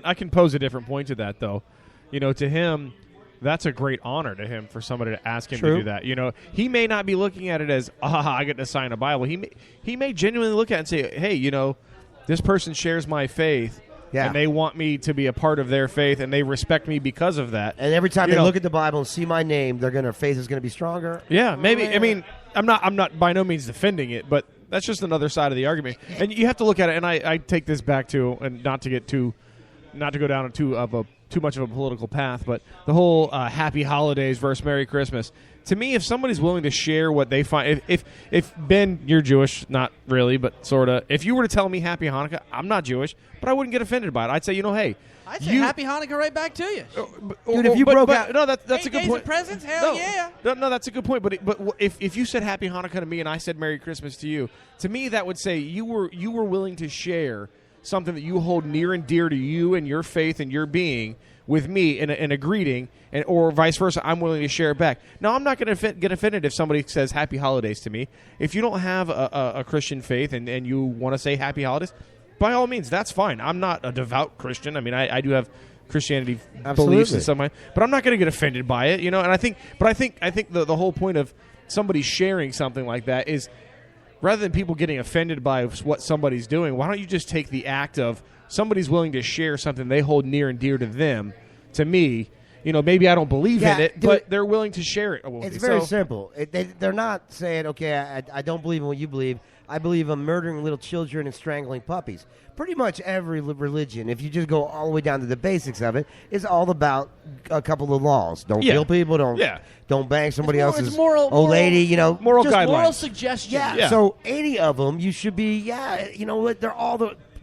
I can pose a different point to that, though. To him, that's a great honor to him for somebody to ask him to do that. He may not be looking at it as, I get to sign a Bible. He may genuinely look at it and say, hey, this person shares my faith. Yeah. And they want me to be a part of their faith, and they respect me because of that. And every time they look at the Bible and see my name, their faith is going to be stronger. Yeah, maybe. I mean, I'm not by no means defending it, but that's just another side of the argument. And you have to look at it. And I take this back to, and not to go down too much of a political path, but the whole Happy Holidays versus Merry Christmas. To me, if somebody's willing to share what they find, if Ben, you're Jewish, not really, but sort of, if you were to tell me Happy Hanukkah, I'm not Jewish, but I wouldn't get offended by it. I'd say, hey. I'd say Happy Hanukkah right back to you. Dude, if you broke out. No, that's a good point. Presents? Hell yeah. No, that's a good point. But if you said Happy Hanukkah to me and I said Merry Christmas to you, to me that would say you were willing to share something that you hold near and dear to you and your faith and your being with me in a greeting, or vice versa. I'm willing to share it back. Now, I'm not going to get offended if somebody says Happy Holidays to me. If you don't have a Christian faith and you want to say Happy Holidays, by all means, that's fine. I'm not a devout Christian. I mean, I do have Christianity beliefs and stuff, but I'm not going to get offended by it. And I think the whole point of somebody sharing something like that is, rather than people getting offended by what somebody's doing, why don't you just take the act of somebody's willing to share something they hold near and dear to them, to me. Maybe I don't believe in it, but they're willing to share it. It's very simple. They're not saying, okay, I don't believe in what you believe. I believe in murdering little children and strangling puppies. Pretty much every religion, if you just go all the way down to the basics of it, is all about a couple of laws. Don't kill people. Don't bang somebody else's old lady. Moral guidelines. Moral suggestions. Yeah. So any of them, you should be.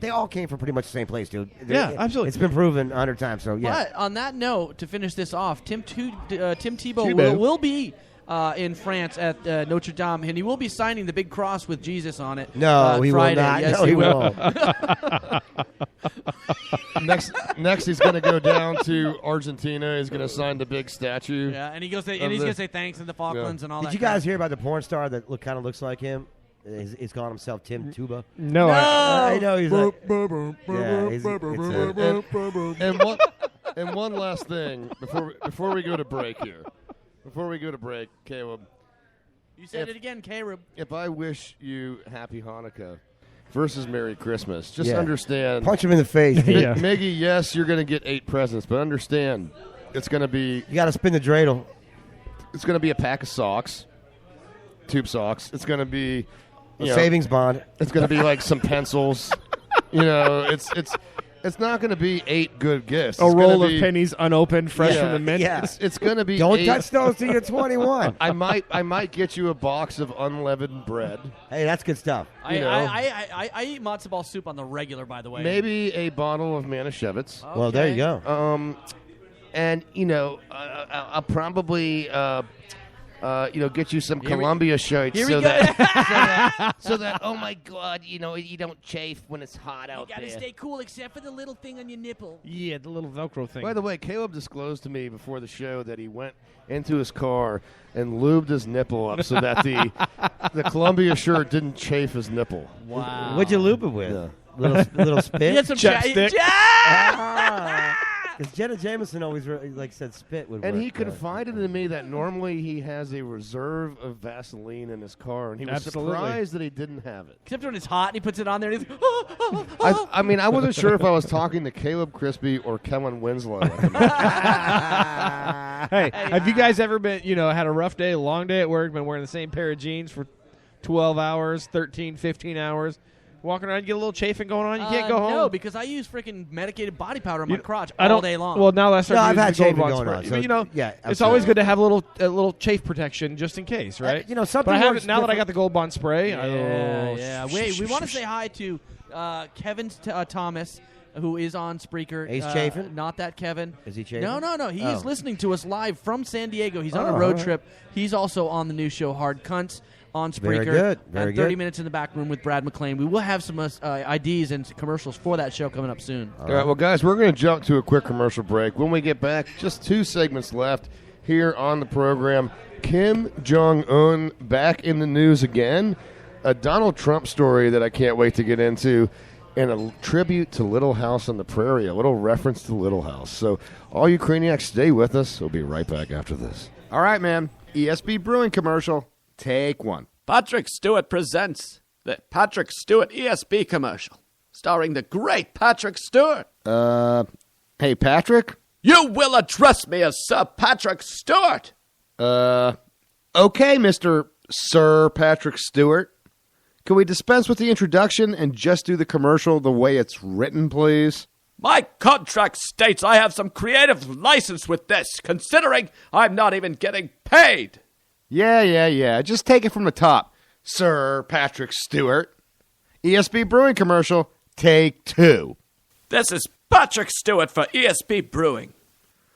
They all came from pretty much the same place, dude. Absolutely. It's been proven 100 times. So yeah. But on that note, to finish this off, Tim Tebow will be in France at Notre Dame, and he will be signing the big cross with Jesus on it. No, he Friday. will not. Yes, no, he won't. Next, he's going to go down to Argentina. He's going to sign the big statue. Yeah, and he's going to say thanks in the Falklands and all that. Did you guys hear about the porn star that kind of looks like him? He's calling himself Tim Tuba. No. I know. He's like, and one last thing before we go to break here. Before we go to break, Caleb. You said it again, Caleb. If I wish you Happy Hanukkah versus Merry Christmas, just understand. Punch him in the face. Miggy, yes, you're going to get 8 presents, but understand it's going to be. You got to spin the dreidel. It's going to be a pack of socks, tube socks. It's going to be a savings bond. It's going to be like some pencils. It's not going to be 8 good gifts. A roll of pennies unopened, fresh from the mint. Yeah. It's going to be. Don't touch those till you're 21. I might get you a box of unleavened bread. Hey, that's good stuff. I eat matzo ball soup on the regular, by the way. Maybe a bottle of Manischewitz. Okay. Well, there you go. And I'll probably. Get you some Columbia shirts so that oh my God, you don't chafe when it's hot out there. You gotta stay cool except for the little thing on your nipple. Yeah, the little Velcro thing. By the way, Caleb disclosed to me before the show that he went into his car and lubed his nipple up so that the Columbia shirt didn't chafe his nipple. Wow. What'd you lube it with? Little spit? You had some chapstick. Because Jenna Jameson always said spit would work. And he confided in me that normally he has a reserve of Vaseline in his car, and he was surprised that he didn't have it. Except when it's hot and he puts it on there and he's I wasn't sure if I was talking to Caleb Crispy or Kellen Winslow. Hey, have you guys ever been, had a rough day, a long day at work, been wearing the same pair of jeans for 12 hours, 13, 15 hours? Walking around, you get a little chafing going on. You can't go home. No, because I use freaking medicated body powder on my crotch all day long. Well, now I started I've had using chafing going on. So, it's always good to have a little chafe protection just in case, right? Something. But I have it now that I got the Gold Bond spray. Yeah. Wait, we want to say hi to Kevin Thomas, who is on Spreaker. He's chafing? Not that Kevin. Is he chafing? No. He is listening to us live from San Diego. He's on a road trip. He's also on the new show Hard Cunts on Spreaker. Very good. 30 minutes in the back room with Brad McClain. We will have some IDs and commercials for that show coming up soon. All right, well, guys, we're going to jump to a quick commercial break. When we get back, just 2 segments left here on the program. Kim Jong-un back in the news again. A Donald Trump story that I can't wait to get into. and a tribute to Little House on the Prairie, a little reference to Little House. So all you Craniacs, stay with us. We'll be right back after this. All right, man. ESB Brewing commercial. Take one. Patrick Stewart presents the Patrick Stewart ESB commercial, starring the great Patrick Stewart. Hey, Patrick? You will address me as Sir Patrick Stewart. Okay, Mr. Sir Patrick Stewart. Can we dispense with the introduction and just do the commercial the way it's written, please? My contract states I have some creative license with this, considering I'm not even getting paid. Yeah. Just take it from the top. Sir Patrick Stewart. ESB Brewing commercial, take 2. This is Patrick Stewart for ESB Brewing.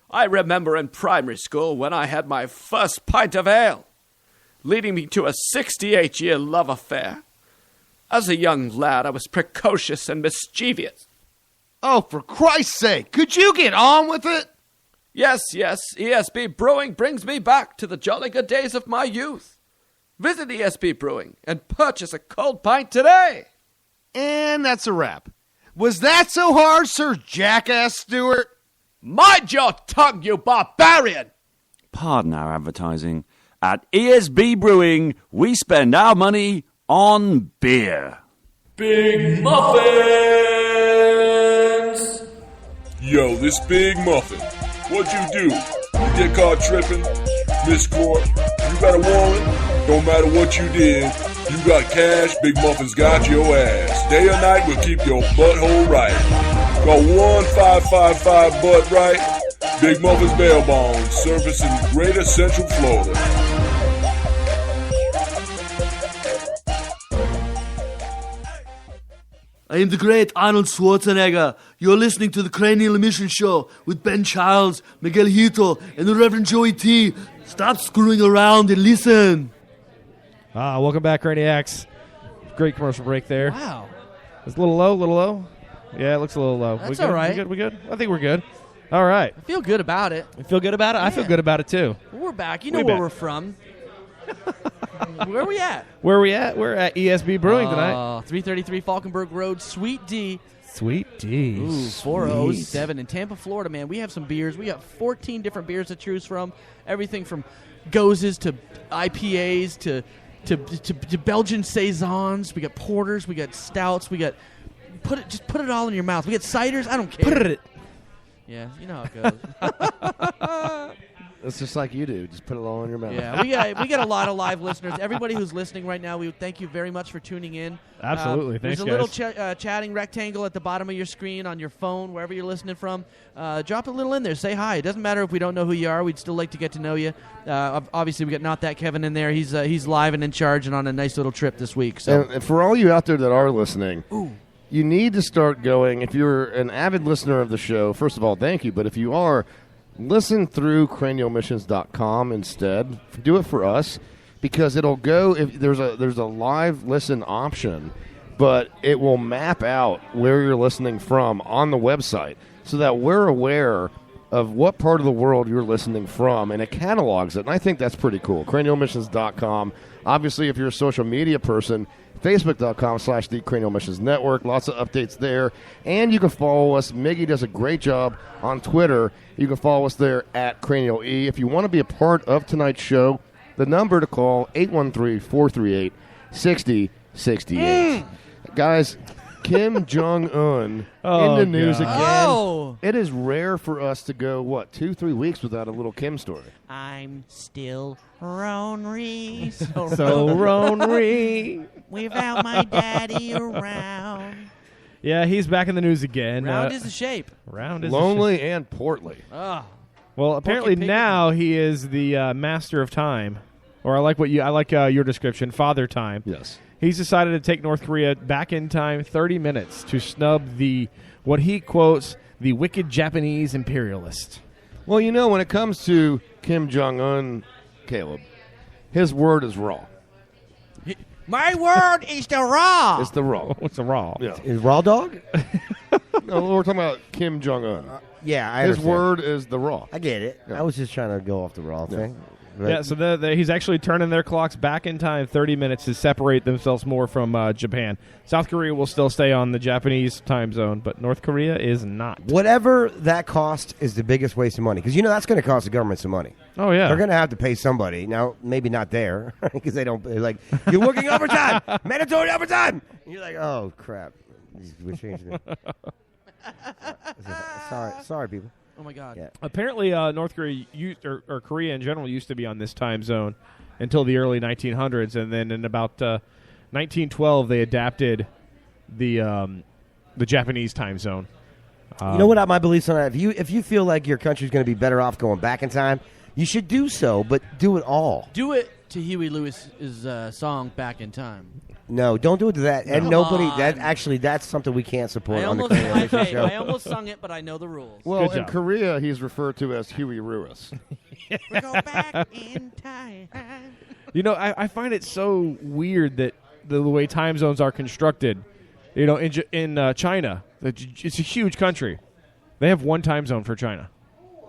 I remember in primary school when I had my first pint of ale, leading me to a 68-year love affair. As a young lad, I was precocious and mischievous. Oh, for Christ's sake, could you get on with it? Yes, ESB Brewing brings me back to the jolly good days of my youth. Visit ESB Brewing and purchase a cold pint today. And that's a wrap. Was that so hard, Sir Jackass Stewart? Mind your tongue, you barbarian! Pardon our advertising. At ESB Brewing, we spend our money on beer. Big Muffins! Yo, this Big Muffin. What'd you do? You get caught tripping? Miss Court? You got a warrant? Don't matter what you did. You got cash, Big Muffin's got your ass. Day or night, we'll keep your butthole right. Call 1-555-BUTT right. Big Muffin's Bail Bonds, servicing Greater Central Florida. I am the great Arnold Schwarzenegger. You're listening to the Cranial Emission Show with Ben Childs, Miguel Hito, and the Reverend Joey T. Stop screwing around and listen. Welcome back, Craniacs. Great commercial break there. Wow. It's a little low? Yeah, it looks a little low. That's we good? all right. We good? I think we're good. All right. I feel good about it. You feel good about it? Yeah. I feel good about it, too. We're back. You know where we're from. Where are we at? Where are we at? We're at ESB Brewing tonight. 333 Falkenberg Road, Sweet D. Sweet D. Ooh, 407 in Tampa, Florida, man. We have some beers. We got 14 different beers to choose from. Everything from Gozes to IPAs to Belgian Saisons. We got porters. We got stouts. We got put it all in your mouth. We got ciders. I don't care. Put it. Yeah, you know how it goes. It's just like you do. Just put it all in your mouth. Yeah, we got a lot of live listeners. Everybody who's listening right now, we thank you very much for tuning in. Absolutely. Thanks, There's a little chatting rectangle at the bottom of your screen on your phone, wherever you're listening from. Drop a little in there. Say hi. It doesn't matter if we don't know who you are. We'd still like to get to know you. Obviously, we got Not That Kevin in there. He's live and in charge and on a nice little trip this week. So, and for all you out there that are listening, you need to start going. If you're an avid listener of the show, first of all, thank you. But if you are, listen through cranialmissions.com instead. Do it for us, because it'll go, if there's a live listen option, but it will map out where you're listening from on the website so that we're aware of what part of the world you're listening from, and it catalogs it. And I think that's pretty cool. cranialmissions.com. Obviously, if you're a social media person, Facebook.com/The Cranial Missions Network. Lots of updates there. And you can follow us. Miggy does a great job on Twitter. You can follow us there at Cranial E. If you want to be a part of tonight's show, the number to call, 813-438-6068. Guys, Kim Jong-un in the news again. Oh. It is rare for us to go, 2-3 weeks without a little Kim story. I'm still Ronry. So Ronry. Without my daddy around. Yeah, he's back in the news again. Round is the shape. Round is lonely and portly. Oh. Well, apparently now he is the master of time, or I like your description, Father Time. Yes. He's decided to take North Korea back in time 30 minutes to snub what he quotes, the wicked Japanese imperialist. Well, when it comes to Kim Jong-un, Caleb, his word is raw. My word is the raw. It's the raw. What's the raw? Yeah. Is raw dog? No, we're talking about Kim Jong-un. Yeah, I His understand. word is the raw. I get it. Yeah. I was just trying to go off the raw thing. Right? Yeah, so he's actually turning their clocks back in time 30 minutes to separate themselves more from Japan. South Korea will still stay on the Japanese time zone, but North Korea is not. Whatever that cost is the biggest waste of money, because that's going to cost the government some money. Oh, yeah. They're going to have to pay somebody. Now, maybe not there, because they're like, you're working overtime, mandatory overtime. And you're like, oh, crap. We're changing it. Sorry, people. Oh, my God. Yeah. Apparently, North Korea or Korea in general used to be on this time zone until the early 1900s, and then in about 1912 they adapted the Japanese time zone. You know what my beliefs on that? If you feel like your country's going to be better off going back in time, you should do so, but do it all. Do it to Huey Lewis's song "Back in Time." No, don't do it to that. And Come nobody. on. That's something we can't support I on the almost, Cranial Mission show. I almost sung it, but I know the rules. Well, Good in job. Korea, he's referred to as Huey Lewis. We go back in time. You know, I find it so weird that the way time zones are constructed. You know, in China, it's a huge country. They have one time zone for China.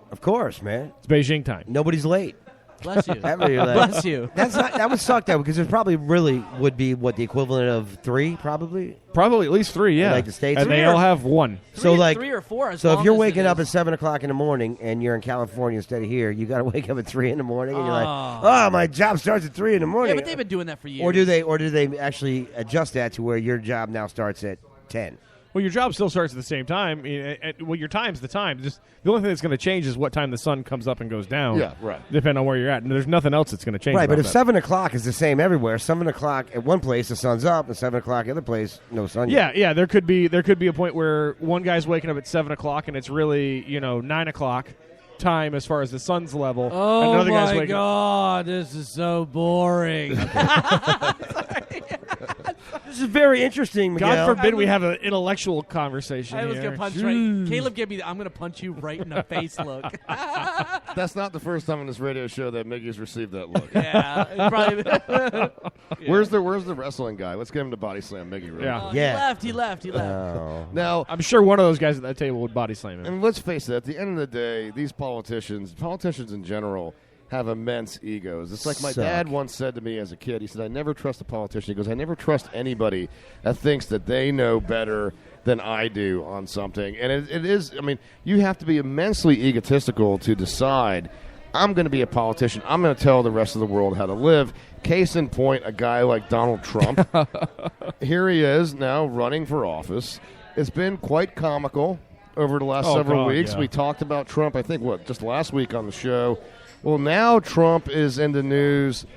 Of course, man. It's Beijing time. Nobody's late. Bless you. Bless you. That would suck, though, because it probably really would be the equivalent of 3, probably. Probably at least 3, yeah. Like the States, and they all have 1. So 3 or 4. As so if long you're as waking it up is. at 7 o'clock in the morning and you're in California instead of here, you got to wake up at 3 in the morning, and you're like, oh, my job starts at 3 in the morning. Yeah, but they've been doing that for years. Or do they actually adjust that to where your job now starts at 10? Well, your job still starts at the same time. Well, your time's the time. Just the only thing that's going to change is what time the sun comes up and goes down. Yeah, right. Depending on where you're at. And there's nothing else that's going to change. Right, but about if that. 7 o'clock is the same everywhere, 7 o'clock at one place the sun's up, and 7 o'clock at other place no sun. Yeah, there could be a point where one guy's waking up at 7 o'clock and it's really 9 o'clock time as far as the sun's level. Oh, and another guy's my waking God. This is so boring. This is very interesting, Miguel. God forbid we have an intellectual conversation I was here. going to punch right. Caleb gave me I'm going to punch you right in the face look. That's not the first time on this radio show that Miggy's received that look. Yeah, it's probably. Where's the wrestling guy? Let's get him to body slam Miggy. Really. Yeah. He left. Now, I'm sure one of those guys at that table would body slam him. and let's face it, at the end of the day, these politicians in general, have immense egos. It's like my Suck. dad once said to me as a kid. He said, I never trust a politician. He goes, I never trust anybody that thinks that they know better than I do on something. And it is, I mean, you have to be immensely egotistical to decide, I'm going to be a politician. I'm going to tell the rest of the world how to live. Case in point, a guy like Donald Trump. Here he is now running for office. It's been quite comical over the last several weeks. Yeah. We talked about Trump, I think, just last week on the show. Well, now Trump is in the news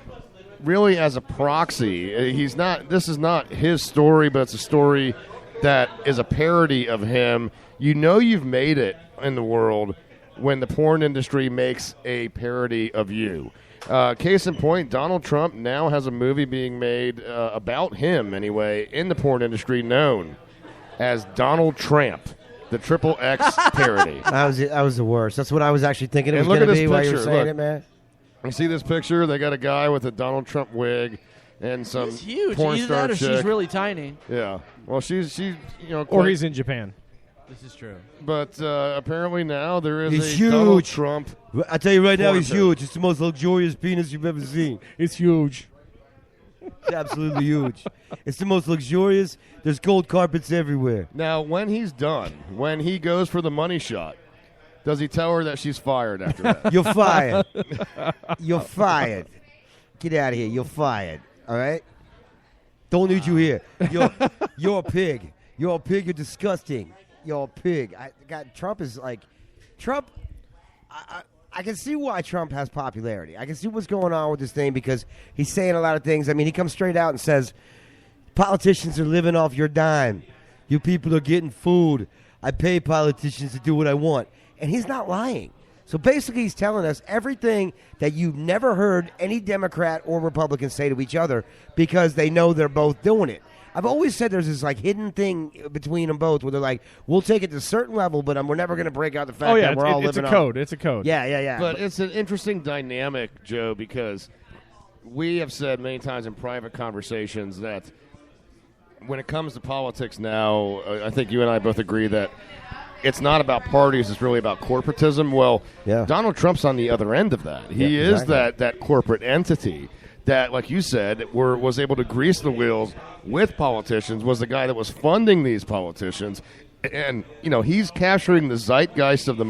really as a proxy. He's not. This is not his story, but it's a story that is a parody of him. You know you've made it in the world when the porn industry makes a parody of you. Case in point, Donald Trump now has a movie being made about him, anyway, in the porn industry known as Donald Tramp. The Triple X parody. That was the worst. That's what I was actually thinking it And was look going at to this be while you were picture. saying Look. it, man. You see this picture? They got a guy with a Donald Trump wig and some He's huge. porn Either star that or chick. she's really tiny. Yeah. Well, she's Or quite- he's in Japan. This is true. But apparently now there is He's a Donald huge. Trump. I tell you right now, porn he's parody. huge. It's the most luxurious penis you've ever seen. It's huge. It's absolutely huge. It's the most luxurious. There's gold carpets everywhere. Now, when he's done, when he goes for the money shot, does he tell her that she's fired after that? You're fired. You're fired. Get out of here. You're fired. All right? Don't need you here. You're a pig. You're a pig. You're disgusting. You're a pig. Trump is like Trump. I can see why Trump has popularity. I can see what's going on with this thing because he's saying a lot of things. I mean, he comes straight out and says, politicians are living off your dime. You people are getting food. I pay politicians to do what I want. And he's not lying. So basically he's telling us everything that you've never heard any Democrat or Republican say to each other because they know they're both doing it. I've always said there's this like hidden thing between them both where they're like, we'll take it to a certain level, but we're never going to break out the fact that we're all it's living a code. It's a code. Yeah. But it's an interesting dynamic, Joe, because we have said many times in private conversations that when it comes to politics now, I think you and I both agree that it's not about parties, it's really about corporatism. Well, Donald Trump's on the other end of that. He is that corporate entity that, like you said, was able to grease the wheels with politicians, was the guy that was funding these politicians. And, he's capturing the zeitgeist of the